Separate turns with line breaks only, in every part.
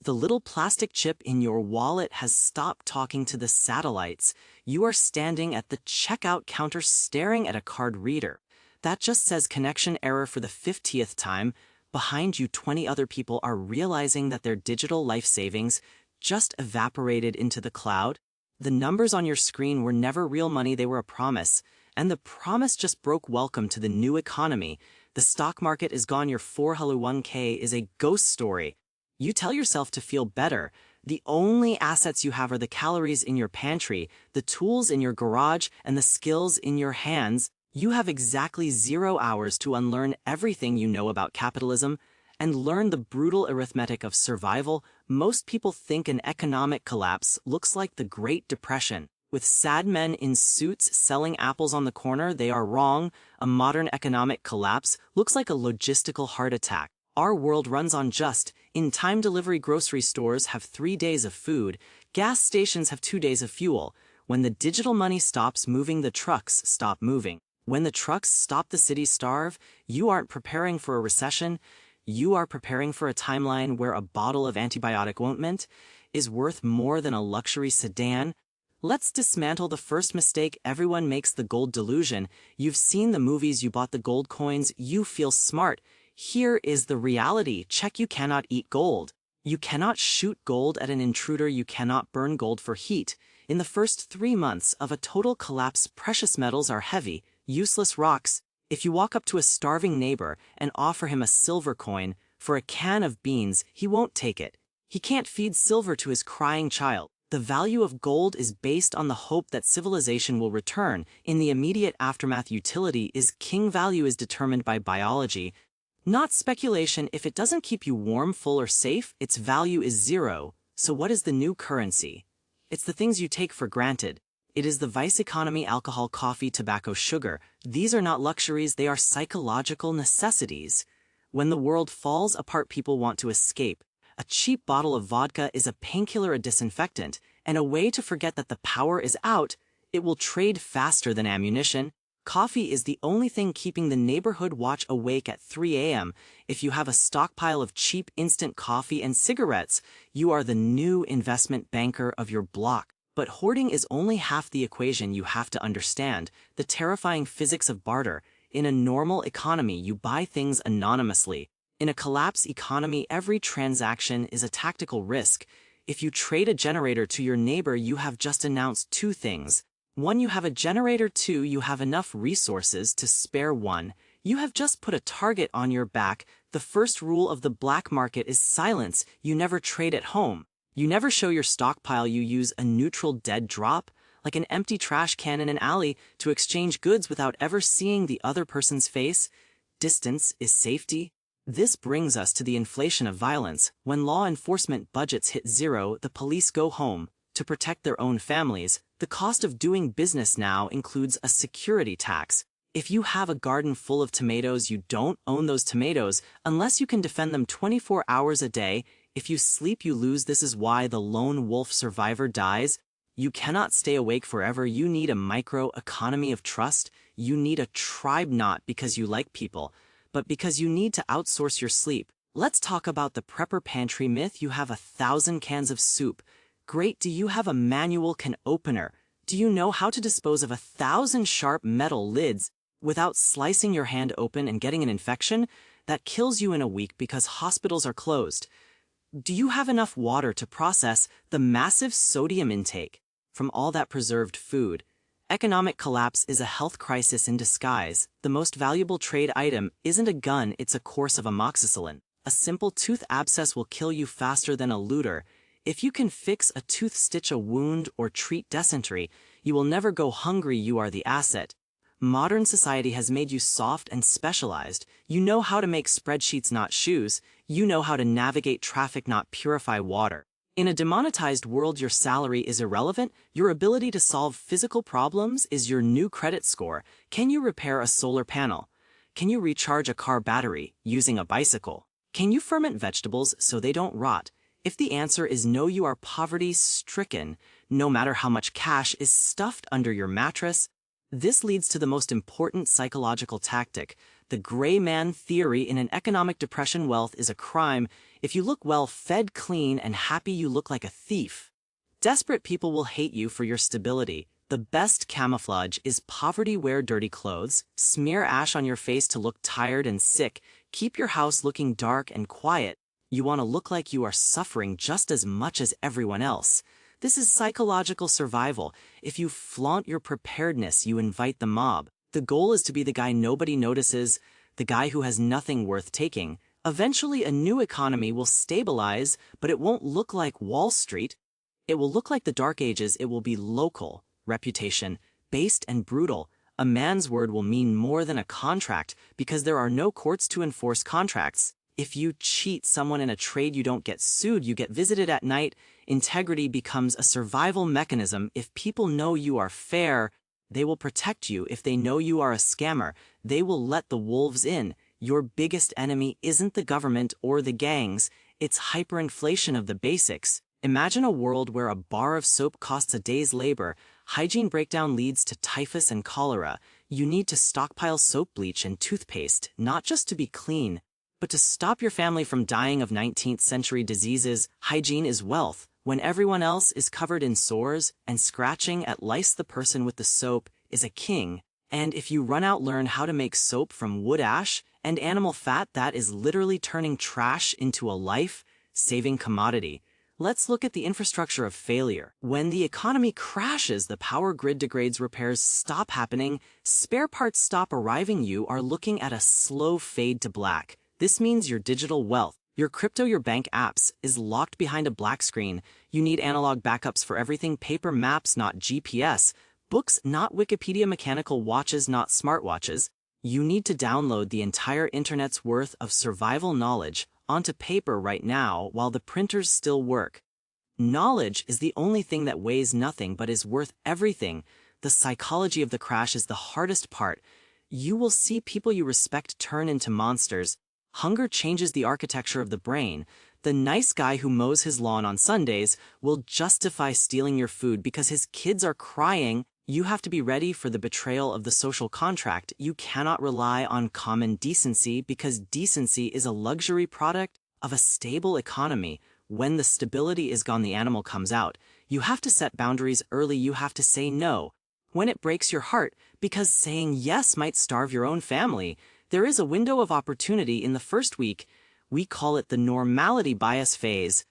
The little plastic chip in your wallet has stopped talking to the satellites. You are standing at the checkout counter staring at a card reader. That just says connection error for the 50th time. Behind you, 20 other people are realizing that their digital life savings just evaporated into the cloud. The numbers on your screen were never real money, they were a promise. And the promise just broke. Welcome to the new economy. The stock market is gone, your 401k is a ghost story. You tell yourself to feel better. The only assets you have are the calories in your pantry, the tools in your garage, and the skills in your hands. You have exactly 0 hours to unlearn everything you know about capitalism and learn the brutal arithmetic of survival. Most people think an economic collapse looks like the Great Depression, with sad men in suits selling apples on the corner. They are wrong. A modern economic collapse looks like a logistical heart attack. Our world runs on just-in-time delivery. Grocery stores have 3 days of food. Gas stations have 2 days of fuel. When the digital money stops moving, the trucks stop moving. When the trucks stop, the cities starve. You aren't preparing for a recession. You are preparing for a timeline where a bottle of antibiotic ointment is worth more than a luxury sedan. Let's dismantle the first mistake everyone makes: the gold delusion. You've seen the movies, you bought the gold coins, you feel smart. Here is the reality check: you cannot eat gold. You cannot shoot gold at an intruder. You cannot burn gold for heat. In the first 3 months of a total collapse, precious metals are heavy, useless rocks. If you walk up to a starving neighbor and offer him a silver coin for a can of beans, he won't take it. He can't feed silver to his crying child. The value of gold is based on the hope that civilization will return. In the immediate aftermath, utility is king. Value is determined by biology, not speculation. If it doesn't keep you warm, full, or safe, its value is zero. So what is the new currency? It's the things you take for granted. It is the vice economy: alcohol, coffee, tobacco, sugar. These are not luxuries, they are psychological necessities. When the world falls apart, people want to escape. A cheap bottle of vodka is a painkiller, a disinfectant, and a way to forget that the power is out. It will trade faster than ammunition. Coffee is the only thing keeping the neighborhood watch awake at 3 a.m. If you have a stockpile of cheap instant coffee and cigarettes, you are the new investment banker of your block. But hoarding is only half the equation. You have to understand the terrifying physics of barter. In a normal economy, you buy things anonymously. In a collapse economy, every transaction is a tactical risk. If you trade a generator to your neighbor, you have just announced 2 things. 1, you have a generator. 2, you have enough resources to spare 1. You have just put a target on your back. The first rule of the black market is silence. You never trade at home. You never show your stockpile. You use a neutral dead drop, like an empty trash can in an alley, to exchange goods without ever seeing the other person's face. Distance is safety. This brings us to the inflation of violence. When law enforcement budgets hit zero, the police go home to protect their own families. The cost of doing business now includes a security tax. If you have a garden full of tomatoes, you don't own those tomatoes unless you can defend them 24 hours a day. If you sleep, you lose. This is why the lone wolf survivor dies. You cannot stay awake forever. You need a micro-economy of trust. You need a tribe, not because you like people, but because you need to outsource your sleep. Let's talk about the prepper pantry myth. You have 1,000 cans of soup. Great. Do you have a manual can opener? Do you know how to dispose of 1,000 sharp metal lids without slicing your hand open and getting an infection that kills you in a week because hospitals are closed? Do you have enough water to process the massive sodium intake from all that preserved food? Economic collapse is a health crisis in disguise. The most valuable trade item isn't a gun, it's a course of amoxicillin. A simple tooth abscess will kill you faster than a looter. If you can fix a tooth, stitch a wound, or treat dysentery, you will never go hungry. You are the asset. Modern society has made you soft and specialized. You know how to make spreadsheets, not shoes. You know how to navigate traffic, not purify water. In a demonetized world, your salary is irrelevant. Your ability to solve physical problems is your new credit score. Can you repair a solar panel? Can you recharge a car battery using a bicycle? Can you ferment vegetables so they don't rot? If the answer is no, you are poverty-stricken, no matter how much cash is stuffed under your mattress. This leads to the most important psychological tactic, The gray man theory in an economic depression: wealth is a crime. If you look well fed, clean, and happy, you look like a thief. Desperate people will hate you for your stability. The best camouflage is poverty. Wear dirty clothes, smear ash on your face to look tired and sick, keep your house looking dark and quiet. You want to look like you are suffering just as much as everyone else. This is psychological survival. If you flaunt your preparedness, you invite the mob. The goal is to be the guy nobody notices, the guy who has nothing worth taking. Eventually, a new economy will stabilize, but it won't look like Wall Street. It will look like the Dark Ages. It will be local, reputation, based and brutal. A man's word will mean more than a contract because there are no courts to enforce contracts. If you cheat someone in a trade, you don't get sued, you get visited at night. Integrity becomes a survival mechanism. If people know you are fair, they will protect you. If they know you are a scammer, they will let the wolves in. Your biggest enemy isn't the government or the gangs, it's hyperinflation of the basics. Imagine a world where a bar of soap costs a day's labor. Hygiene breakdown leads to typhus and cholera. You need to stockpile soap, bleach, and toothpaste, not just to be clean, but to stop your family from dying of 19th century diseases. Hygiene is wealth. When everyone else is covered in sores and scratching at lice, the person with the soap is a king. And if you run out, learn how to make soap from wood ash and animal fat. That is literally turning trash into a life-saving commodity. Let's look at the infrastructure of failure. When the economy crashes, the power grid degrades, repairs stop happening, spare parts stop arriving. You are looking at a slow fade to black. This means your digital wealth, your crypto, your bank apps, is locked behind a black screen. You need analog backups for everything: paper maps, not GPS, books, not Wikipedia, mechanical watches, not smartwatches. You need to download the entire internet's worth of survival knowledge onto paper right now while the printers still work. Knowledge is the only thing that weighs nothing but is worth everything. The psychology of the crash is the hardest part. You will see people you respect turn into monsters. Hunger changes the architecture of the brain. The nice guy who mows his lawn on Sundays will justify stealing your food because his kids are crying. You have to be ready for the betrayal of the social contract. You cannot rely on common decency because decency is a luxury product of a stable economy. When the stability is gone, the animal comes out. You have to set boundaries early. You have to say no when it breaks your heart, because saying yes might starve your own family. There is a window of opportunity in the first week. We call it the normality bias phase.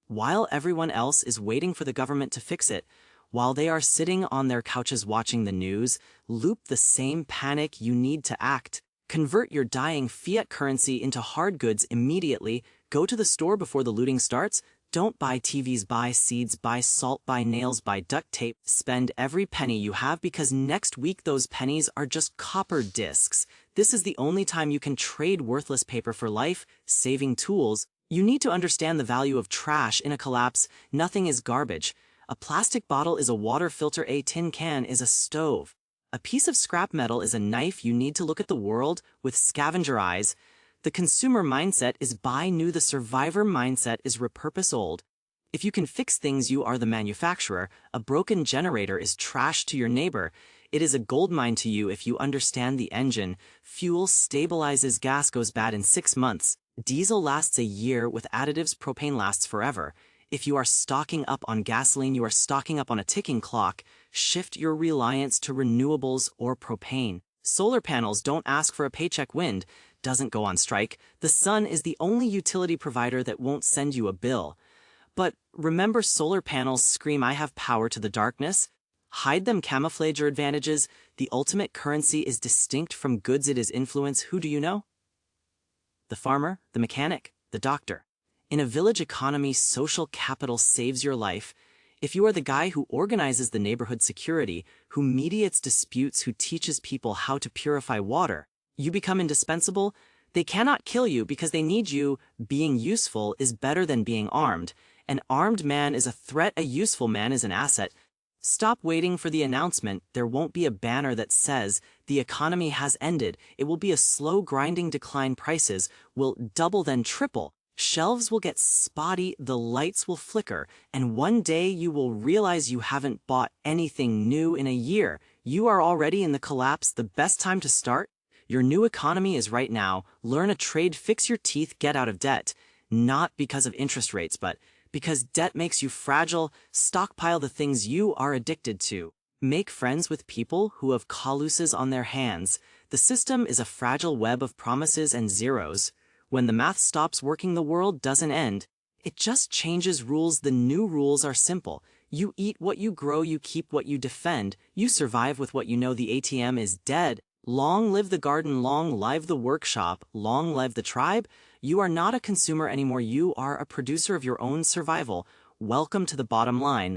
While everyone else is waiting for the government to fix it, while they are sitting on their couches watching the news, loop the same panic. You need to act. Convert your dying fiat currency into hard goods immediately. Go to the store before the looting starts. Don't buy TVs, buy seeds, buy salt, buy nails, buy duct tape. Spend every penny you have because next week those pennies are just copper discs. This is the only time you can trade worthless paper for life-saving tools. You need to understand the value of trash in a collapse. Nothing is garbage. A plastic bottle is a water filter. A tin can is a stove. A piece of scrap metal is a knife. You need to look at the world with scavenger eyes. The consumer mindset is buy new. The survivor mindset is repurpose old. If you can fix things, you are the manufacturer. A broken generator is trash to your neighbor. It is a goldmine to you if you understand the engine. Fuel stabilizes. Gas goes bad in 6 months. Diesel lasts a year with additives. Propane lasts forever. If you are stocking up on gasoline, you are stocking up on a ticking clock. Shift your reliance to renewables or propane. Solar panels don't ask for a paycheck. Wind doesn't go on strike. The sun is the only utility provider that won't send you a bill. But remember, solar panels scream, "I have power," to the darkness. Hide them. Camouflage your advantages. The ultimate currency is distinct from goods. It is influence. Who do you know? The farmer, the mechanic, the doctor. In a village economy, social capital saves your life. If you are the guy who organizes the neighborhood security, who mediates disputes, who teaches people how to purify water, you become indispensable. They cannot kill you because they need you. Being useful is better than being armed. An armed man is a threat. A useful man is an asset. Stop waiting for the announcement. There won't be a banner that says the economy has ended. It will be a slow grinding decline. Prices will double, then triple. Shelves will get spotty, the lights will flicker, and one day you will realize you haven't bought anything new in a year. You are already in the collapse. The best time to start? Your new economy is right now. Learn a trade, fix your teeth, get out of debt. Not because of interest rates, but because debt makes you fragile. Stockpile the things you are addicted to. Make friends with people who have caluses on their hands. The system is a fragile web of promises and zeros. When the math stops working, the world doesn't end. It just changes rules. The new rules are simple. You eat what you grow, you keep what you defend, you survive with what you know. The ATM is dead. Long live the garden, long live the workshop, long live the tribe. You are not a consumer anymore, you are a producer of your own survival. Welcome to the bottom line.